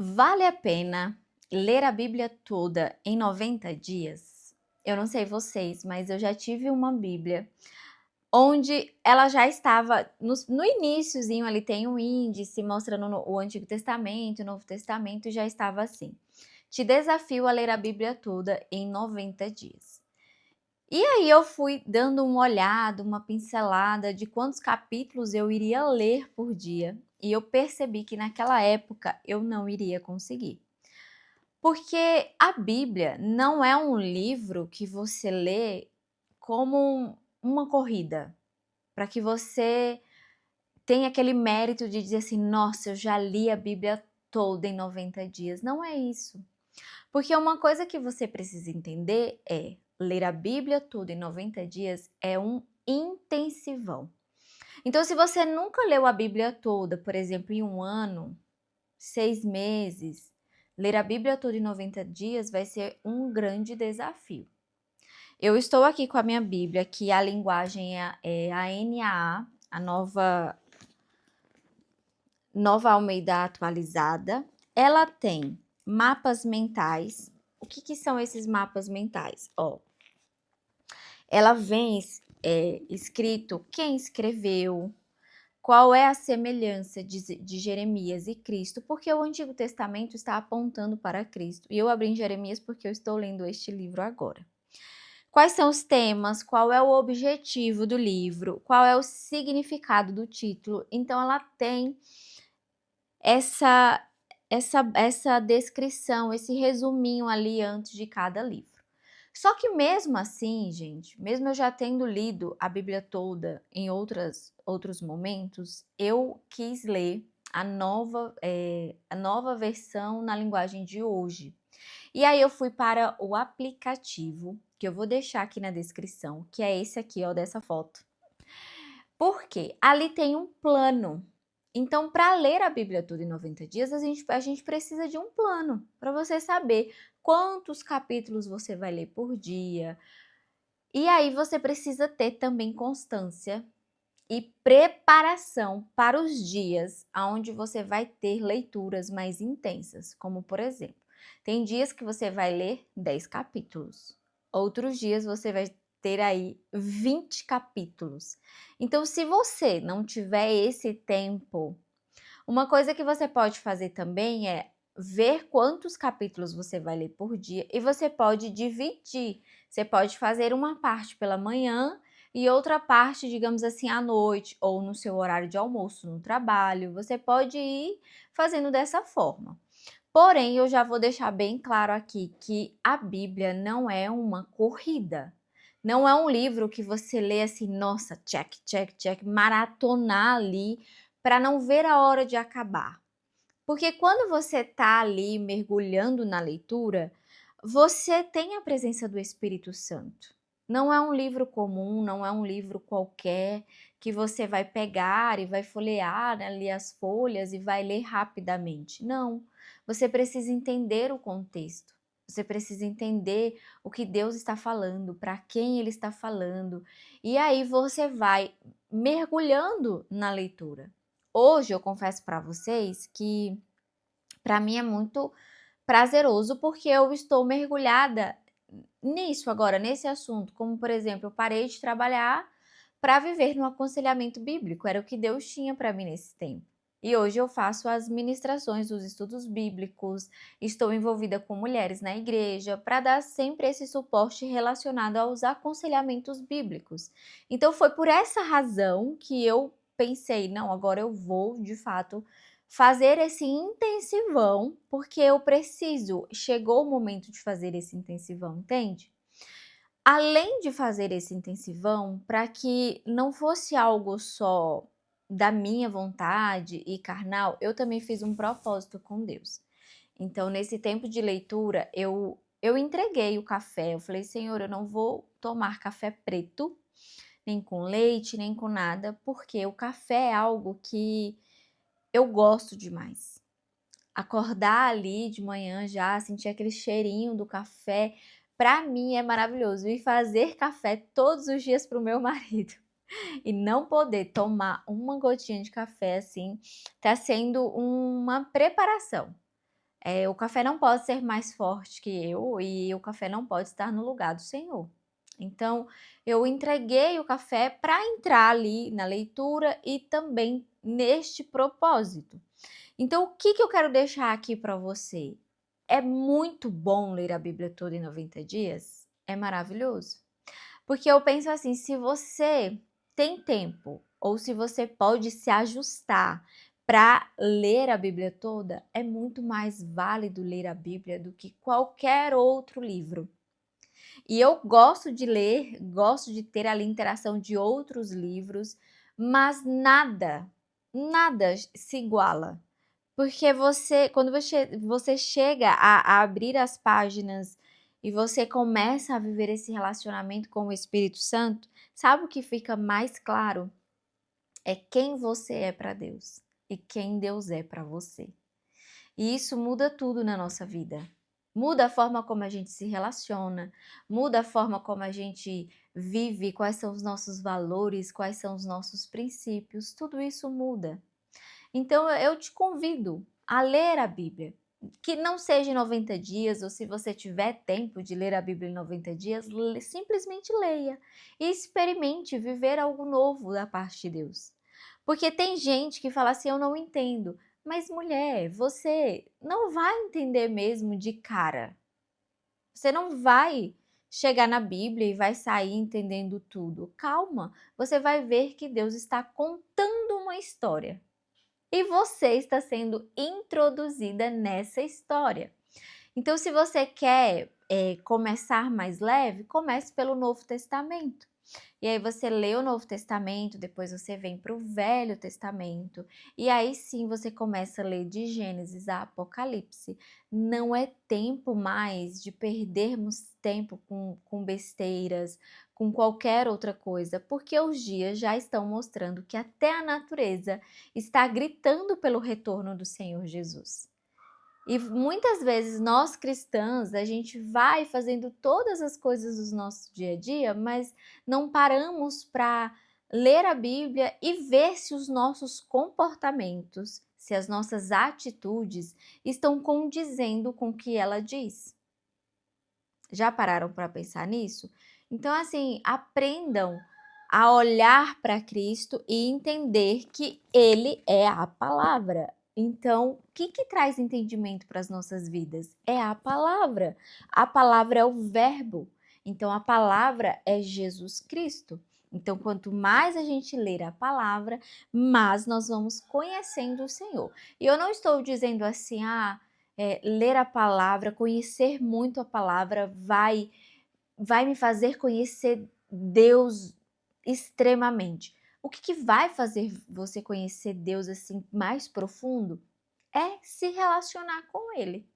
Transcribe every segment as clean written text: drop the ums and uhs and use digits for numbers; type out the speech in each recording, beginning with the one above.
Vale a pena ler a Bíblia toda em 90 dias? Eu não sei vocês, mas eu já tive uma Bíblia onde ela já estava no iniciozinho ali, tem um índice mostrando o Antigo Testamento, o Novo Testamento, e já estava assim: te desafio a ler a Bíblia toda em 90 dias. E aí eu fui dando uma olhada, uma pincelada de quantos capítulos eu iria ler por dia, e eu percebi que naquela época eu não iria conseguir. Porque a Bíblia não é um livro que você lê como uma corrida, para que você tenha aquele mérito de dizer assim: nossa, eu já li a Bíblia toda em 90 dias. Não é isso. Porque uma coisa que você precisa entender é: ler a Bíblia toda em 90 dias é um intensivão. Então, se você nunca leu a Bíblia toda, por exemplo, em um ano, 6 meses, ler a Bíblia toda em 90 dias vai ser um grande desafio. Eu estou aqui com a minha Bíblia, que a linguagem é a NAA, a Nova Almeida Atualizada. Ela tem mapas mentais. O que são esses mapas mentais? Ela vem escrito quem escreveu, qual é a semelhança de Jeremias e Cristo, porque o Antigo Testamento está apontando para Cristo. E eu abri em Jeremias porque eu estou lendo este livro agora. Quais são os temas? Qual é o objetivo do livro? Qual é o significado do título? Então, ela tem essa, essa descrição, esse resuminho ali antes de cada livro. Só que mesmo assim, gente, mesmo eu já tendo lido a Bíblia toda em outros momentos, eu quis ler a nova versão na linguagem de hoje. E aí eu fui para o aplicativo, que eu vou deixar aqui na descrição, que é esse aqui, ó, dessa foto. Por quê? Ali tem um plano. Então, para ler a Bíblia toda em 90 dias, a gente precisa de um plano para você saber quantos capítulos você vai ler por dia. E aí você precisa ter também constância e preparação para os dias onde você vai ter leituras mais intensas, como por exemplo, tem dias que você vai ler 10 capítulos, outros dias você vai ter aí 20 capítulos. Então, se você não tiver esse tempo, uma coisa que você pode fazer também é ver quantos capítulos você vai ler por dia e você pode dividir. Você pode fazer uma parte pela manhã e outra parte, digamos assim, à noite ou no seu horário de almoço no trabalho. Você pode ir fazendo dessa forma. Porém, eu já vou deixar bem claro aqui que a Bíblia não é uma corrida. Não é um livro que você lê assim, nossa, check, check, check, maratonar ali para não ver a hora de acabar. Porque quando você está ali mergulhando na leitura, você tem a presença do Espírito Santo. Não é um livro comum, não é um livro qualquer que você vai pegar e vai folhear, né, ali as folhas e vai ler rapidamente. Não. Você precisa entender o contexto. Você precisa entender o que Deus está falando, para quem Ele está falando. E aí você vai mergulhando na leitura. Hoje eu confesso para vocês que para mim é muito prazeroso porque eu estou mergulhada nisso agora, nesse assunto. Como, por exemplo, eu parei de trabalhar para viver no aconselhamento bíblico, era o que Deus tinha para mim nesse tempo. E hoje eu faço as ministrações dos estudos bíblicos, estou envolvida com mulheres na igreja para dar sempre esse suporte relacionado aos aconselhamentos bíblicos. Então foi por essa razão que eu pensei, não, agora eu vou de fato fazer esse intensivão, porque eu preciso, chegou o momento de fazer esse intensivão, entende? Além de fazer esse intensivão, para que não fosse algo só da minha vontade e carnal, eu também fiz um propósito com Deus. Então, nesse tempo de leitura, eu entreguei o café. Eu falei, Senhor, eu não vou tomar café preto, nem com leite, nem com nada, porque o café é algo que eu gosto demais. Acordar ali de manhã já, sentir aquele cheirinho do café, para mim é maravilhoso. E fazer café todos os dias para o meu marido e não poder tomar uma gotinha de café assim, tá sendo uma preparação. O café não pode ser mais forte que eu e o café não pode estar no lugar do Senhor. Então, eu entreguei o café para entrar ali na leitura e também neste propósito. Então, o que eu quero deixar aqui para você? É muito bom ler a Bíblia toda em 90 dias? É maravilhoso. Porque eu penso assim, se você tem tempo ou se você pode se ajustar para ler a Bíblia toda, é muito mais válido ler a Bíblia do que qualquer outro livro. E eu gosto de ler, gosto de ter ali interação de outros livros, mas nada se iguala. Porque quando você chega a abrir as páginas e você começa a viver esse relacionamento com o Espírito Santo, sabe o que fica mais claro? É quem você é para Deus e quem Deus é para você. E isso muda tudo na nossa vida. Muda a forma como a gente se relaciona, muda a forma como a gente vive, quais são os nossos valores, quais são os nossos princípios, tudo isso muda. Então eu te convido a ler a Bíblia. Que não seja em 90 dias, ou se você tiver tempo de ler a Bíblia em 90 dias, simplesmente leia e experimente viver algo novo da parte de Deus. Porque tem gente que fala assim: eu não entendo. Mas mulher, você não vai entender mesmo de cara. Você não vai chegar na Bíblia e vai sair entendendo tudo. Calma, você vai ver que Deus está contando uma história. E você está sendo introduzida nessa história. Então, se você quer começar mais leve, comece pelo Novo Testamento. E aí você lê o Novo Testamento, depois você vem para o Velho Testamento, e aí sim você começa a ler de Gênesis a Apocalipse. Não é tempo mais de perdermos tempo com besteiras, com qualquer outra coisa, porque os dias já estão mostrando que até a natureza está gritando pelo retorno do Senhor Jesus. E muitas vezes nós cristãs, a gente vai fazendo todas as coisas do nosso dia a dia, mas não paramos para ler a Bíblia e ver se os nossos comportamentos, se as nossas atitudes estão condizendo com o que ela diz. Já pararam para pensar nisso? Então, assim, aprendam a olhar para Cristo e entender que Ele é a palavra. Então, o que traz entendimento para as nossas vidas? É a palavra. A palavra é o verbo. Então, a palavra é Jesus Cristo. Então, quanto mais a gente ler a palavra, mais nós vamos conhecendo o Senhor. E eu não estou dizendo assim, ler a palavra, conhecer muito a palavra vai me fazer conhecer Deus extremamente. O que vai fazer você conhecer Deus assim mais profundo é se relacionar com Ele.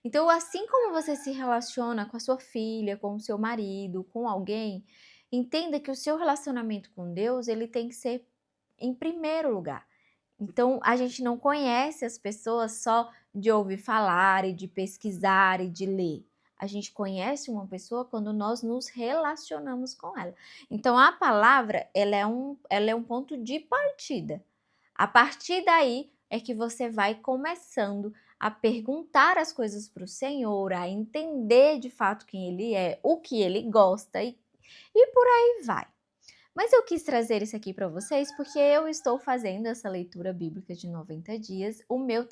Então, assim como você se relaciona com a sua filha, com o seu marido, com alguém, entenda que o seu relacionamento com Deus, ele tem que ser em primeiro lugar. Então, a gente não conhece as pessoas só de ouvir falar e de pesquisar e de ler. A gente conhece uma pessoa quando nós nos relacionamos com ela. Então, a palavra, ela é um ponto de partida. A partir daí é que você vai começando a perguntar as coisas para o Senhor, a entender de fato quem Ele é, o que Ele gosta e por aí vai. Mas eu quis trazer isso aqui para vocês porque eu estou fazendo essa leitura bíblica de 90 dias. O meu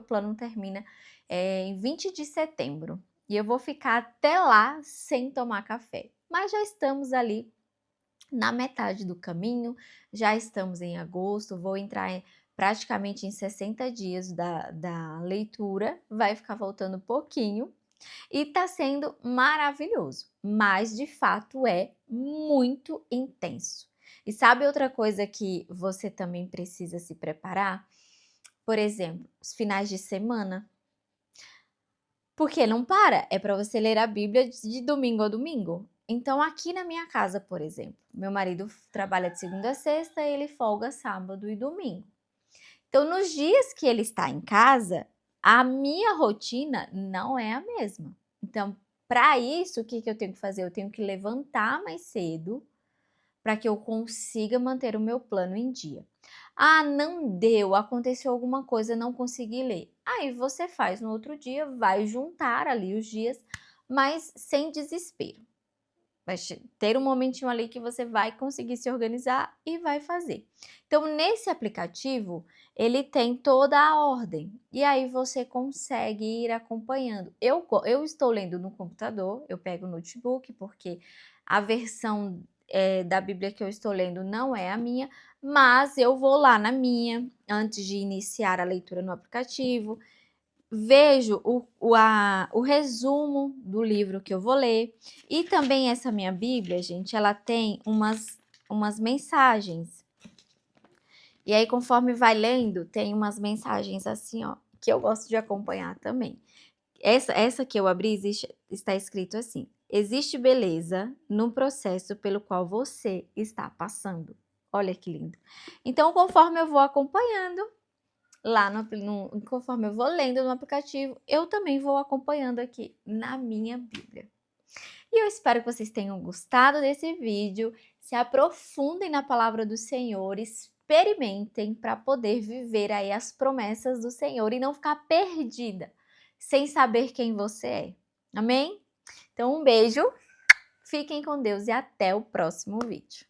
plano termina em 20 de setembro. E eu vou ficar até lá sem tomar café. Mas já estamos ali na metade do caminho, já estamos em agosto, vou entrar praticamente em 60 dias da leitura, vai ficar faltando pouquinho. E tá sendo maravilhoso, mas de fato é muito intenso. E sabe outra coisa que você também precisa se preparar? Por exemplo, os finais de semana. Porque não para, é para você ler a Bíblia de domingo a domingo. Então, aqui na minha casa, por exemplo, meu marido trabalha de segunda a sexta e ele folga sábado e domingo. Então, nos dias que ele está em casa, a minha rotina não é a mesma. Então, para isso, o que eu tenho que fazer? Eu tenho que levantar mais cedo para que eu consiga manter o meu plano em dia. Ah, não deu, aconteceu alguma coisa, não consegui ler. aí você faz no outro dia, vai juntar ali os dias, mas sem desespero. Vai ter um momentinho ali que você vai conseguir se organizar e vai fazer. Então, nesse aplicativo, ele tem toda a ordem. E aí você consegue ir acompanhando. Eu estou lendo no computador, eu pego o notebook, porque a versão da Bíblia que eu estou lendo não é a minha, mas eu vou lá na minha, antes de iniciar a leitura no aplicativo, vejo o resumo do livro que eu vou ler. E também essa minha Bíblia, gente, ela tem umas mensagens. E aí, conforme vai lendo, tem umas mensagens assim, ó, que eu gosto de acompanhar também. Essa que eu abri, está escrito assim: existe beleza no processo pelo qual você está passando. Olha que lindo. Então, conforme eu vou acompanhando, lá conforme eu vou lendo no aplicativo, eu também vou acompanhando aqui na minha Bíblia. E eu espero que vocês tenham gostado desse vídeo, se aprofundem na palavra do Senhor, experimentem para poder viver aí as promessas do Senhor e não ficar perdida, sem saber quem você é. Amém? Então, um beijo, fiquem com Deus e até o próximo vídeo.